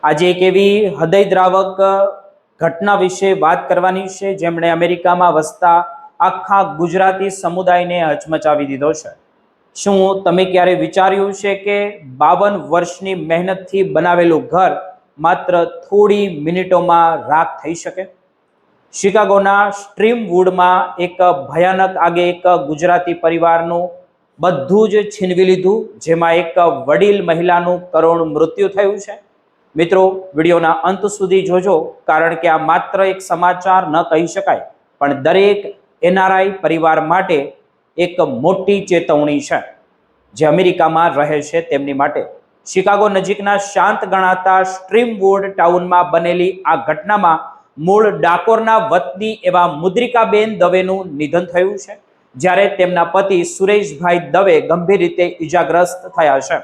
આજે એક એવી હૃદયદ્રાવક ઘટના વિશે વાત કરવાની છે જેમણે અમેરિકામાં વસતા આખા ગુજરાતી સમુદાયને હચમચાવી દીધો છે। શું તમે ક્યારે વિચાર્યું છે કે 52 વર્ષની મહેનતથી બનાવેલું ઘર માત્ર થોડી મિનિટોમાં રાખ થઈ શકે? શિકાગોના સ્ટ્રીમવુડમાં એક ભયાનક આગે એક ગુજરાતી પરિવારનું બધું જ છીનવી લીધું, જેમાં એક વડીલ મહિલાનું કરુણ મૃત્યુ થયું છે। મિત્રો, વિડીયોના અંત સુધી જોજો, કારણ કે આ માત્ર એક સમાચાર ન કહી શકાય, પણ દરેક એનઆરઆઈ પરિવાર માટે એક મોટી ચેતવણી છે જે અમેરિકામાં રહે છે તેમની માટે। શિકાગો નજીકના શાંત ગણાતા સ્ટ્રીમવુડ ટાઉનમાં બનેલી આ ઘટનામાં મૂળ ડાકોરના વતની એવા મુદ્રિકાબેન દવેનું નિધન થયું છે, જ્યારે તેમના પતિ સુરેશભાઈ દવે ગંભીર રીતે ઈજાગ્રસ્ત થયા છે।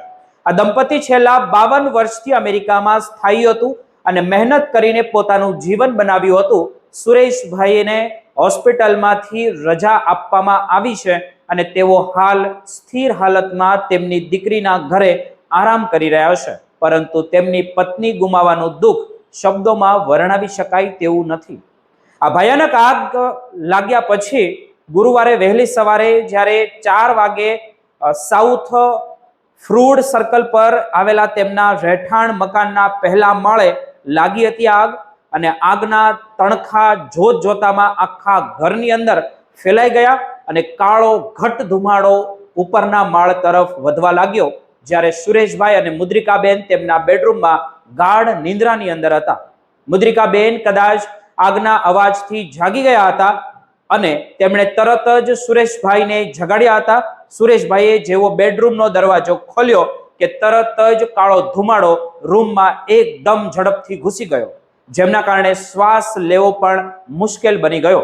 આ દંપતી છેલ્લા 52 વર્ષથી અમેરિકામાં સ્થાયી હતું અને મહેનત કરીને પોતાનું જીવન બનાવ્યું હતું। સુરેશભાઈને હોસ્પિટલમાંથી રજા આપવામાં આવી છે અને તેઓ હાલ સ્થિર હાલતમાં તેમની દીકરીના ઘરે આરામ કરી રહ્યા છે, પરંતુ તેમની પત્ની ગુમાવવાનું દુઃખ શબ્દોમાં વર્ણવી શકાય તેવું નથી। આ ભયાનક આગ લાગ્યા પછી ગુરુવારે વહેલી સવારે જ્યારે 4 વાગે સાઉથ ફ્રૂડ સર્કલ પર આવેલા તેમના રહેઠાણ મકાનના પહેલા માળે લાગી હતી આગ, અને આગના તણખા જોતામાં આખા ઘરની અંદર ફેલાઈ ગયા અને કાળો ઘટ ધુમાડો ઉપરના માળ તરફ વધવા લાગ્યો, જ્યારે સુરેશભાઈ અને મુદ્રિકાબેન તેમના બેડરૂમમાં ગાઢ નિંદ્રાની અંદર હતા। મુદ્રિકાબેન કદાચ આગના અવાજથી જાગી ગયા હતા અને તેમણે તરત જ સુરેશભાઈને જગાડ્યા હતા। સુરેશભાઈએ જેવો બેડરૂમનો દરવાજો ખોલ્યો કે તરત જ કાળો ધુમાડો રૂમમાં એકદમ ઝડપથી ઘૂસી ગયો, જેમના કારણે શ્વાસ લેવો પણ મુશ્કેલ બની ગયો।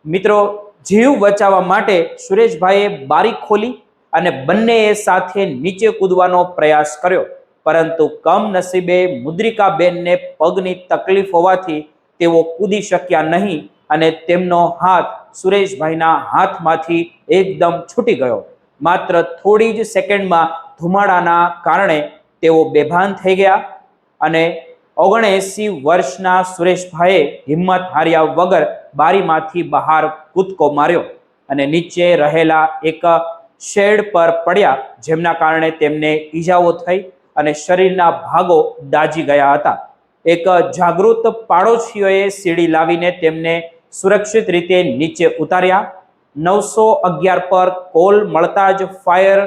મિત્રો, જીવ બચાવવા માટે સુરેશભાઈએ બારી ખોલી અને બંનેએ સાથે નીચે કૂદવાનો પ્રયાસ કર્યો, પરંતુ કમનસીબે મુદ્રિકાબેનને પગની તકલીફ હોવાથી તેઓ કૂદી શક્યા નહીં અને તેમનો હાથ સુરેશભાઈના હાથમાંથી એકદમ છૂટી ગયો। માત્ર થોડી જ સેકન્ડમાં ધુમાડાના કારણે તેઓ બેભાન થઈ ગયા અને 79 વર્ષના સુરેશભાઈએ હિંમત હાર્યા વગર બારીમાંથી બહાર કૂદકો માર્યો અને નીચે રહેલા એક શેડ પર પડ્યા, જેમના કારણે તેમને ઈજાઓ થઈ અને શરીરના ભાગો દાઝી ગયા હતા। એક જાગૃત પાડોશીઓએ સીડી લાવીને તેમને સુરક્ષિત રીતે નીચે ઉતાર્યા। 911 પર કોલ મળતા જ ફાયર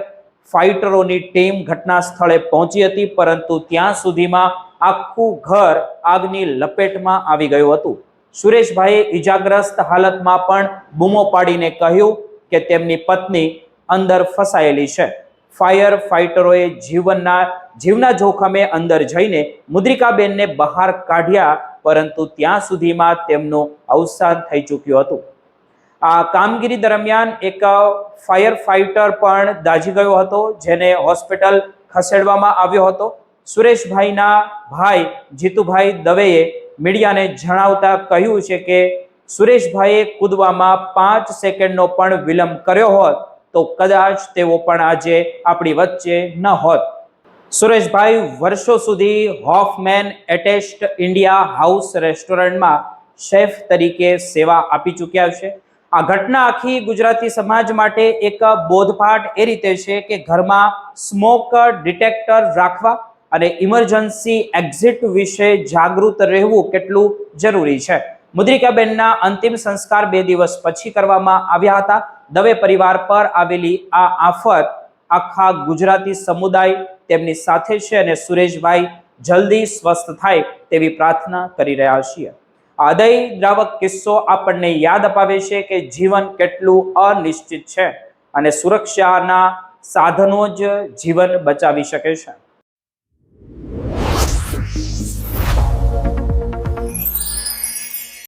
ફાઇટરોની ટીમ ઘટના સ્થળે પહોંચી હતી, પરંતુ ત્યાં સુધીમાં આખું ઘર આગની લપેટમાં આવી ગયું હતું। સુરેશભાઈએ ઈજાગ્રસ્ત હાલતમાં પણ બૂમો પાડીને કહ્યું કે તેમની પત્ની અંદર ફસાયેલી છે। ફાયર ફાઇટરોએ જીવના જોખમે અંદર જઈને મુદ્રિકાબેનને બહાર કાઢ્યા, પરંતુ ત્યાં સુધીમાં તેમનું અવસાન થઈ ચૂક્યું હતું। આ કામગીરી દરમિયાન એક ફાયર ફાઇટર પણ દાઝી ગયો હતો, જેને હોસ્પિટલ ખસેડવામાં આવ્યો હતો। સુરેશભાઈના ભાઈ જીતુભાઈ દવેએ મીડિયાને જણાવતા કહ્યું છે કે સુરેશભાઈએ કૂદવામાં 5 સેકન્ડનો પણ વિલંબ કર્યો હોત તો કદાચ તેઓ પણ આજે આપણી વચ્ચે ન હોત। સુરેશભાઈ વર્ષો સુધી હોફમેન એટેસ્ટ ઇન્ડિયા હાઉસ રેસ્ટોરન્ટમાં શેફ તરીકે સેવા આપી ચૂક્યા છે। આ ઘટના આખી ગુજરાતી સમાજ માટે એક બોધપાઠ એ રીતે છે કે ઘરમાં સ્મોક ડિટેક્ટર રાખવા અને ઇમરજન્સી એક્ઝિટ વિશે જાગૃત રહેવું કેટલું જરૂરી છે। મુદ્રિકાબેનના અંતિમ સંસ્કાર 2 દિવસ પછી કરવામાં આવ્યા હતા। દવે પરિવાર પર આવેલી આ આફત આખા ગુજરાતી સમુદાય તેમની સાથે છે અને સુરેશભાઈ જલ્દી સ્વસ્થ થાય તેવી પ્રાર્થના કરી રહ્યા છીએ। આ હૃદયદ્રાવક કિસ્સો આપણને યાદ અપાવે છે કે જીવન કેટલું અનિશ્ચિત છે અને સુરક્ષાના સાધનો જ જીવન બચાવી શકે છે।